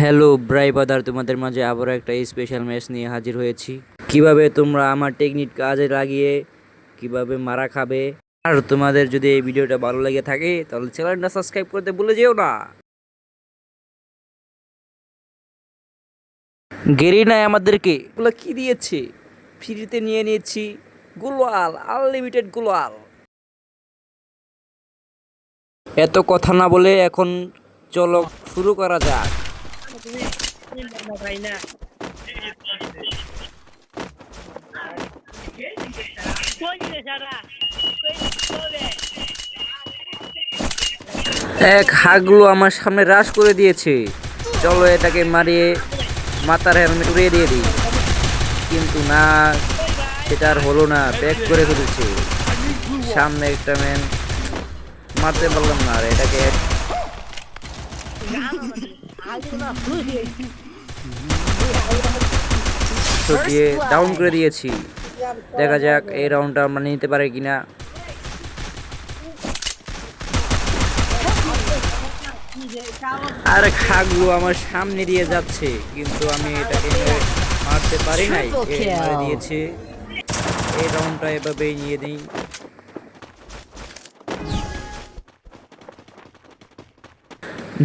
Hello brother, তোমাদের মাঝে আবারও একটা স্পেশাল ম্যাচ নিয়ে হাজির হয়েছি। কিভাবে তোমরা আমার টেকনিক কাজে লাগিয়ে কিভাবে মারা খাবে। আর তোমাদের যদি এই ভিডিওটা ভালো লেগে থাকে তাহলে চ্যানেলটা সাবস্ক্রাইব করতে ভুলে যেও না। গেরিনায় আমাদেরকে এগুলো কি দিয়েছে, ফ্রিতে নিয়ে নিয়েছি গ্লোয়াল, আনলিমিটেড গ্লোয়াল। এত কথা না বলে এখন চলো শুরু করা যাক। এক হাগলু আমার সামনে রাশ করে দিয়েছে। চলো এটাকে মারিয়ে মাথার হেলমেট উড়িয়ে দিয়ে দিই, কিন্তু না, সেটা আর হলো না, ব্যাক করে ফেলেছে। সামনে একটা ম্যান, মারতে পারলাম না। আর এটাকে দিয়ে ডাউন করে দিয়েছি। দেখা যাক এই রাউন্ডটা আমরা নিতে পারি কিনা। আর খাগলু আমার সামনে দিয়ে যাচ্ছে, কিন্তু আমি এটাকে মারতে পারি নাই, মারে দিয়েছে। এই রাউন্ডটা এভাবেই নিয়ে দিই।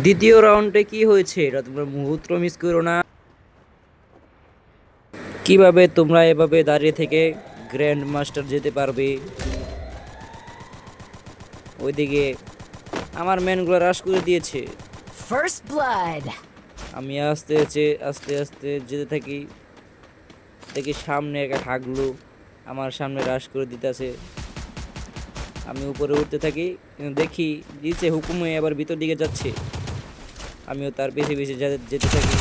দ্বিতীয় রাউন্ডে কি হয়েছে এটা তোমরা মুহূর্ত মিস করো না। কিভাবে তোমরা এভাবে দাঁড়িয়ে থেকে গ্র্যান্ড মাস্টার যেতে পারবে। ওইদিকে আমার ম্যানগুলো রাশ করে দিয়েছে। First blood. আমি আস্তে আস্তে আস্তে যেতে থাকি। দেখি সামনে একটা হাগলু আমার সামনে রাশ করে দিতেছে। আমি উপরে উঠতে থাকি, কিন্তু দেখি নিচে হুকুমে আবার ভিতর দিকে যাচ্ছে। আমিও তার পিছে পিছে যেতে থাকি।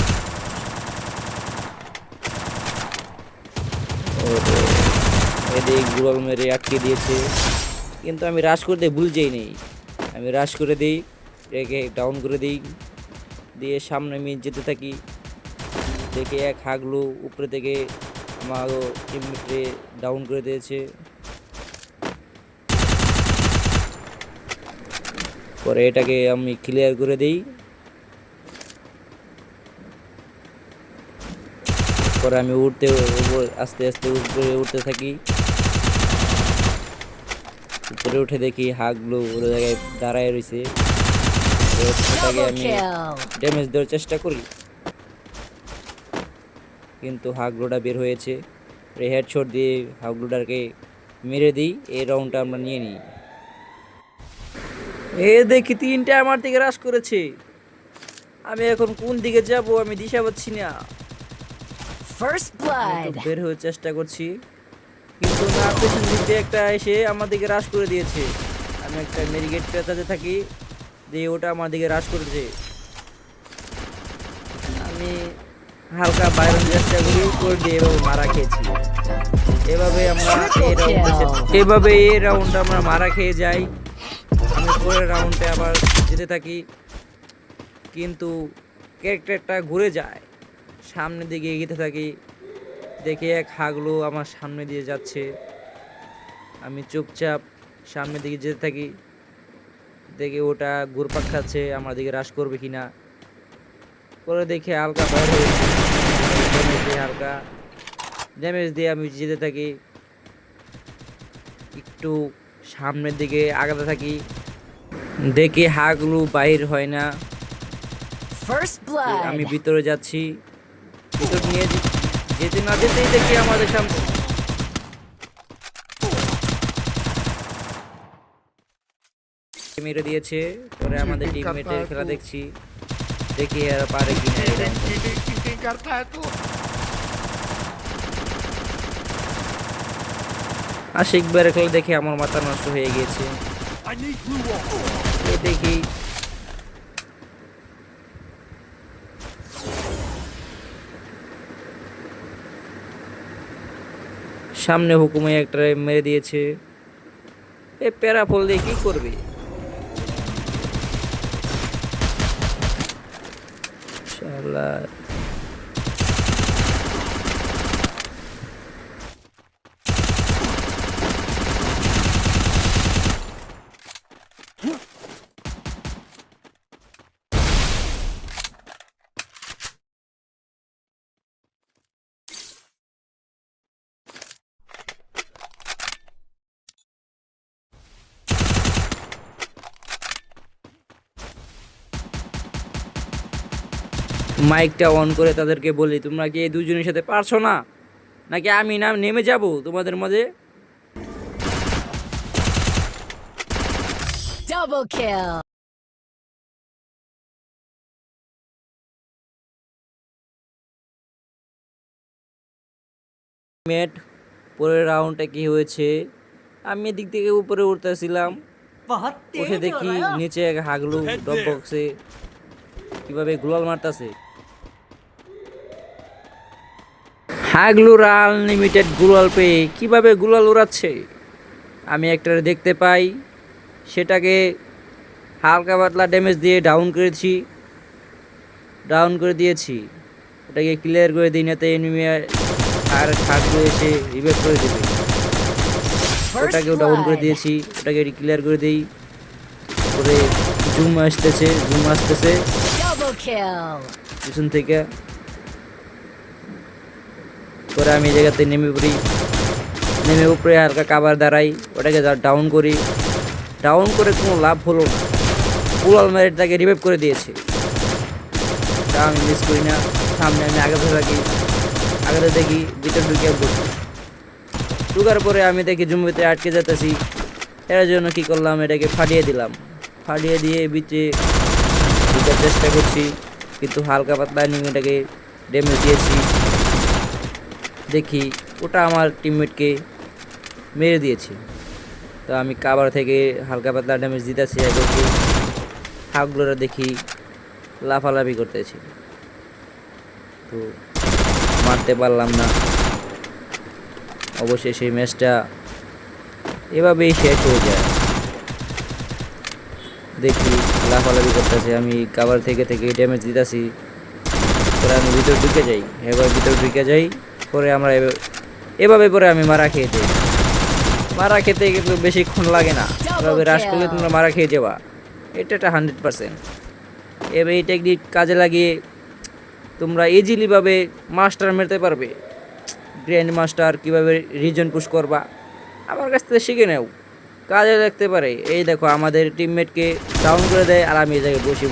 এদিকে গুগল মেরে আটকে দিয়েছে, কিন্তু আমি রাশ করতে ভুল যাই নেই। আমি রাশ করে দিই, একে ডাউন করে দিই, দিয়ে সামনে আমি যেতে থাকি। দেখে এক হাগলু উপরে থেকে আমার টিমমেটে ডাউন করে দিয়েছে। পরে এটাকে আমি ক্লিয়ার করে দিই। পরে আমি আস্তে আস্তে উপরে উঠতে থাকি। উপরে উঠে দেখি হাগলু ওর জায়গায় দাঁড়ায় রয়েছে। ওটাকে আমি ড্যামেজ দেওয়ার চেষ্টা করি, কিন্তু হাগলুটা বের হয়েছে। হেডশট দিয়ে হাগলুটাকে মেরে দিই। এই রাউন্ডটা আমরা নিয়ে নিই। এ দেখি তিনটা আমার দিকে রাশ করেছে। আমি এখন কোন দিকে যাব আমি দিশা পাচ্ছি না। First blood. বের হওয়ার চেষ্টা করছি, কিন্তু না, পেছন দিক দিয়ে একটা এসে আমার দিকে রাশ করে দিয়েছে। আমি একটা মেরিগেট পেঁচাতে থাকি, দিয়ে ওটা আমার দিকে রাশ করেছে। আমি হালকা বাইরের চেষ্টা করে দিয়ে এভাবে মারা খেয়েছি। এভাবে এই রাউন্ডটা আমরা মারা খেয়ে যাই। আমি পরের রাউন্ডে আবার যেতে থাকি, কিন্তু ক্যারেক্টারটা ঘুরে যায়। সামনের দিকে এগিয়ে থাকি, দেখে এক হাগলু আমার সামনে দিয়ে যাচ্ছে। আমি চুপচাপ সামনের দিকে যেতে থাকি, দেখে ওটা ঘুরপাক খাচ্ছে আমার দিকে রাশ করবে কিনা। পরে দেখে হালকা বাইর হয়েছে, হালকা ড্যামেজ দিয়ে আমি যেতে থাকি, একটু সামনের দিকে আগাতে থাকি। দেখি হাগলু বাইর হয় না। First blood. আমি ভিতরে যাচ্ছি, ভিতর নিয়ে যেতে না যেতেই দেখি আমাদের সামনে মেরে দিয়েছে। পরে আমাদের টিমমেটের খেলা দেখছি, দেখি আর পারে কিনা। আশিক ভাইয়ের খেলা দেখে আমার মাথা নষ্ট হয়ে গিয়েছে। দেখি সামনে হুকুমে একটা মেরে দিয়েছে। এ প্যারা ফল দিয়ে কি করবে। শালা মাইকটা অন করে তাদেরকে বলি, তোমরা কি এই দুজনের সাথে পারছো না, নাকি আমি নেমে যাব তোমাদের মাঝে? Double kill. মেট পরের রাউন্ডে কি হয়েছে, আমি এদিক থেকে উপরে উঠতেছিলাম, উঠে দেখি নিচে এক হাগলু ডপ বক্সে কিভাবে গুলাল মারতাছে। হাগলুরা আনলিমিটেড গুলাল পেয়ে কিভাবে গুলাল উড়াচ্ছে, আমি একটা দেখতে পাই, সেটাকে হালকা পাতলা ড্যামেজ দিয়ে ডাউন করে দিয়েছি। ওটাকে ক্লিয়ার করে দিই, নাতে এনিমি আর হাগলু এসে রিভাইভ করে দেবে। First ওটাকেও ডাউন করে blood. দিয়েছি, ওটাকে ক্লিয়ার করে দিই। করে জুম আসতেছে Double kill. পিছন থেকে। পরে আমি এই জায়গাতে নেমে পড়ি, নেমে উপরে হালকা কাবার দাঁড়াই, ওটাকে ডাউন করে কোনো লাভ হলো না। পুলাল মেরে তাকে রিভাইভ করে দিয়েছে, তা আমি মিস করি না। সামনে আমি আগাতে দেখি ভিতর ঢুকার পরে আমি দেখি জুম্বিতে আটকে যেতেছি। এর জন্য কি করলাম, এটাকে ফাটিয়ে দিলাম, ফাটিয়ে দিয়ে ভিতরে ঢুকার চেষ্টা করছি, কিন্তু হালকা পাতলা এটাকে ড্যামেজ দিয়েছি। দেখি ওটা আমার টিমমেটকে মেরে দিয়েছে, তো আমি কাবার থেকে হালকা পাতলা ড্যামেজ দিতেছি। এগুলোকে হাগগুলোরা দেখি লাফালাফি করতেছি, তো মারতে পারলাম না। অবশ্যই সেই ম্যাচটা এভাবেই শেষ হয়ে যায়। দেখি লাফালাফি করতেছে, আমি কাবার থেকে ড্যামেজ দিতেছি, পরে আমি ভিতর ঢুকে যাই। পরে আমরা এভাবে পরে আমি মারা খেয়ে যাই। মারা খেতে কিন্তু বেশিক্ষণ লাগে না, এভাবে রাশ করলে তোমরা মারা খেয়ে যাবা, এটা 100%। এবার এই টেকনিক কাজে লাগিয়ে তোমরা ইজিলিভাবে মাস্টার মেরতে পারবে। গ্র্যান্ড মাস্টার কীভাবে রিজন পুশ করবা আমার কাছ থেকে শিখে নেও, কাজে লাগতে পারে। এই দেখো আমাদের টিমমেটকে ডাউন করে দেয়, আর আমি এই জায়গায় বসে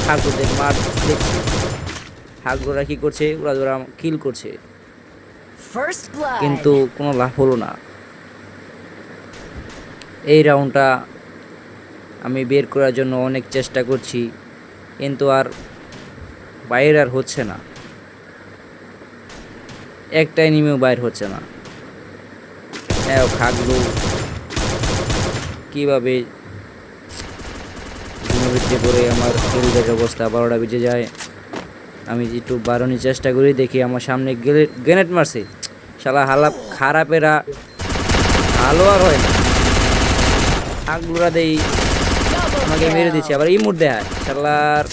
হাগগুলোদের মার দেখছি। হাগগুলোরা কী করছে, ওরা কিল করছে, First blood. কিন্তু কোনো লাভ হলো না। এই রাউন্ডটা আমি বের করার জন্য অনেক চেষ্টা করছি, কিন্তু আর বাইর আর হচ্ছে না, একটা এনিমিও বাইর হচ্ছে না। হাগলু কীভাবে ভিতরে পড়ে আমার খেলদের অবস্থা 12টা বেজে যায়। আমি একটু বাড়ানোর চেষ্টা করি, দেখি আমার সামনে গ্রেনেড মারছে। শালা খারাপেরা ভালো আর হয় না, হাগলুরা দেই আমাকে মেরে দিচ্ছে, আবার ইমোট দেয় শালার।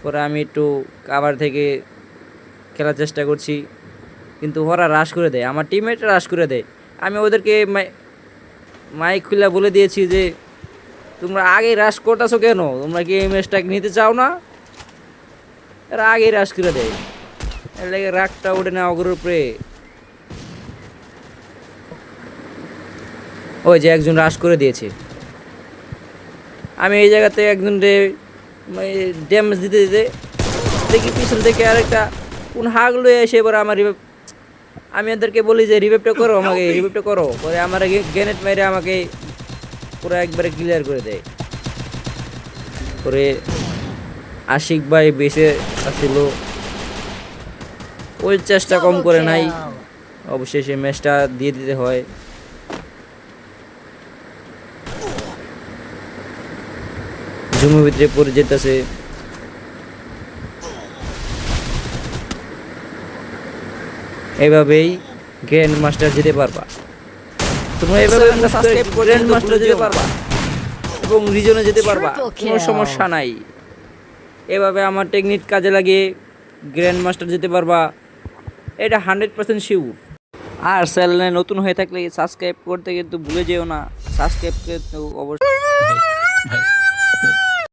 পরে আমি একটু কাভার থেকে খেলার চেষ্টা করছি, কিন্তু ওরা রাশ করে দেয়, আমার টিমমেটরা রাশ করে দেয়। আমি ওদেরকে মাইক খুলে বলে দিয়েছি যে তোমরা আগে রাশ করতেছো কেন, তোমরা কি এই ম্যাচটাকে নিতে চাও না? এরা আগে রাশ করে দেয়, এর লাগে রাগটা ওঠে না অগরের উপরে। ওই যে একজন রাশ করে দিয়েছে, আমি এই জায়গাতে একজন ড্যামেজ দিতে দেখি পিছন থেকে আরেকটা কোন হাগলো এসে এবার আমার আমি ওদেরকে বলি যে রিভাইভটা করো, পরে আমার গ্রেনেড মেরে আমাকে পুরো একবারে ক্লিয়ার করে দেয়। পরে আশিক ভাই বেঁচে আসছিল, ওই চেষ্টা কম করে নাই, অবশ্যই সেই ম্যাচটা দিয়ে দিতে হয়। জুমের ভিতরে পড়ে যেতেছে, এভাবেই গ্র্যান্ড মাস্টার যেতে পারবা তোমরা, এভাবে গ্র্যান্ড মাস্টার যেতে পারবা এবং রিজনে যেতে পারবা, কোনো সমস্যা নাই। এভাবে আমার টেকনিক কাজে লাগিয়ে গ্র্যান্ড মাস্টার যেতে পারবা, এটা 100% শিওর। আর চ্যানেলে নতুন হয়ে থাকলে সাবস্ক্রাইব করতে কিন্তু ভুলে যেও না, সাবস্ক্রাইব কিন্তু অবশ্যই।